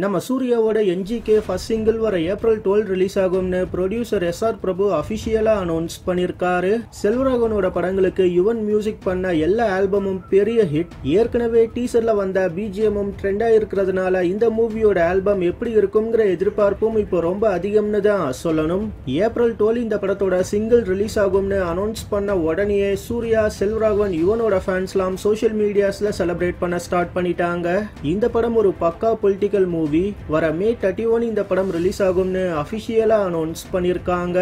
நம்ம சூர்யாவோட NGK first single வர ஏப்ரல் 12 ரிலீஸ் ஆகும்னு ப்ரொடியூசர் எஸ்ஆர் பிரபு அஃபிஷியலா அனௌன்ஸ் பண்ணிருக்காரு. செல்வராகவனோட படங்களுக்கு யுவன் மியூசிக் பண்ண எல்லா ஆல்பமும் பெரிய ஹிட். ஏற்கனவே டீசர்ல வந்த பிஜிஎம்மும் ட்ரெண்டா இருக்கிறதுனால இந்த மூவியோட ஆல்பம் எப்படி இருக்கும்ங்கிற எதிர்பார்ப்பும் இப்போ ரொம்ப அதிகம்னு தான் சொல்லணும். ஏப்ரல் 12 இந்த படத்தோட சிங்கிள் ரிலீஸ் ஆகும்னு அனௌன்ஸ் பண்ண உடனே சூர்யா, செல்வராகவன், யுவனோட ஃபேன்ஸ்லாம் சோஷியல் மீடியாஸ்ல செலிப்ரேட் பண்ண ஸ்டார்ட் பண்ணிட்டாங்க. இந்த படம் ஒரு பக்கா பொலிட்டிக்கல் மூவி. வர மே 31 இந்த படம் ரிலீஸ் ஆகும்னு அஃபிஷியலா அனௌன்ஸ் பண்ணிருக்காங்க.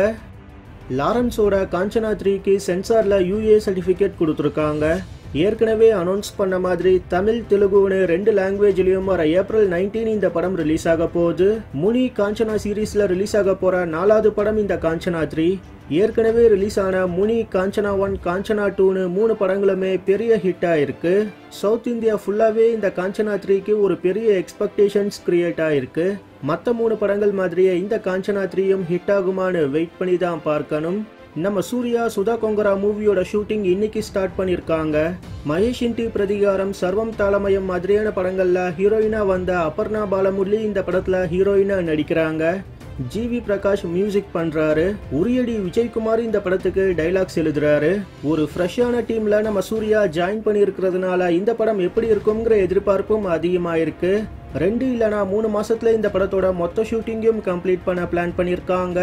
லாரன்ஸோட காஞ்சனா 3க்கு சென்சார்ல UA சர்டிபிகேட் கொடுத்துருக்காங்க. ஏற்கனவே அனௌன்ஸ் பண்ண மாதிரி தமிழ், தெலுங்குன்னு 2 லாங்குவேஜ்லயும் வர ஏப்ரல் 19 இந்த படம் ரிலீஸ் ஆக போகுது. முனி காஞ்சனா சீரீஸ்ல ரிலீஸ் ஆக போற 4வது படம் இந்த காஞ்சனா 3. ஏற்கனவே ரிலீஸ் ஆன முனி, காஞ்சனா 1, காஞ்சனா 2ன்னு 3 படங்களுமே பெரிய ஹிட் ஆயிருக்கு. சவுத் இந்தியா ஃபுல்லாவே இந்த காஞ்சனா 3க்கு ஒரு பெரிய எக்ஸ்பெக்டேஷன்ஸ் கிரியேட் ஆயிருக்கு. மற்ற 3 படங்கள் மாதிரியே இந்த காஞ்சனா 3யும் ஹிட் ஆகுமான்னு வெயிட் பண்ணி தான் பார்க்கணும். நம்ம சூர்யா சுதா கொங்கரா மூவியோட ஷூட்டிங் இன்னைக்கு ஸ்டார்ட் பண்ணிருக்காங்க. மகேஷ் இன்டி பிரதிகாரம், சர்வம் தாளமயம் மாதிரியான படங்கள்ல ஹீரோயினா வந்த அபர்ணா பாலமுரளி இந்த படத்துல ஹீரோயினா நடிக்கிறாங்க. ஜிவி பிரகாஷ் மியூசிக் பண்றாரு. உரியடி விஜய்குமார் இந்த படத்துக்கு டைலாக்ஸ் எழுதுறாரு. ஒரு ஃப்ரெஷ்ஷான டீம்ல நம்ம சூர்யா ஜாயின் பண்ணி இருக்கிறதுனால இந்த படம் எப்படி இருக்கும்ங்கிற எதிர்பார்ப்பும் அதிகமாயிருக்கு. 2 இல்லனா 3 மாசத்துல இந்த படத்தோட மொத்த ஷூட்டிங்கையும் கம்ப்ளீட் பண்ண பிளான் பண்ணிருக்காங்க.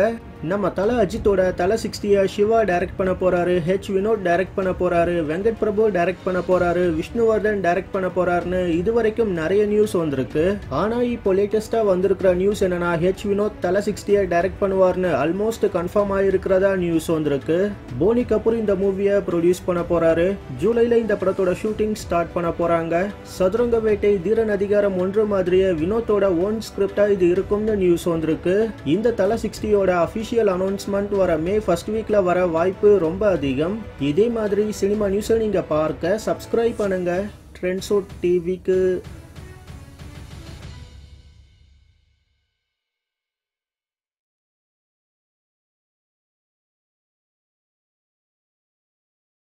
நம்ம தல அஜித்தோட தல 60 சிவா டைரக்ட் பண்ண போறாரு, வினோத் டைரக்ட் பண்ண போறாரு, வெங்கட் பிரபு டைரக்ட் பண்ண போறாரு, விஷ்ணுவர்தன் டைரக்ட் பண்ண போறாருன்னு இதுவரைக்கும் நிறைய நியூஸ் வந்திருக்கு. ஆனா இப்போ லேட்டஸ்டா வந்திருக்கிற நியூஸ் என்னன்னா வினோத் தல 60 டைரக்ட் பண்ணுவார்னு ஆல்மோஸ்ட் கன்ஃபார்ம் ஆயிருக்கிறதா நியூஸ் வந்திருக்கு. போனி கபூர் இந்த மூவியை ப்ரொடியூஸ் பண்ண போறாரு. ஜூலைல இந்த படத்தோட ஷூட்டிங் ஸ்டார்ட் பண்ண போறாங்க. சதுரங்க வேட்டை, தீரன் அதிகாரம் 1 மாதிரியே வினோத்தோட ஓன் ஸ்கிரிப்டா இது இருக்கும்னு நியூஸ் வந்திருக்கு. இந்த தல 60யோட அஃபிஷியல் அனௌன்ஸ்மெண்ட் வர மே 1st வீக்ல வர வாய்ப்பு ரொம்ப அதிகம். இதே மாதிரி சினிமா நியூஸை நீங்க பார்க்க சப்ஸ்கிரைப் பண்ணுங்க ட்ரெண்ட்ஸோ டிவிக்கு.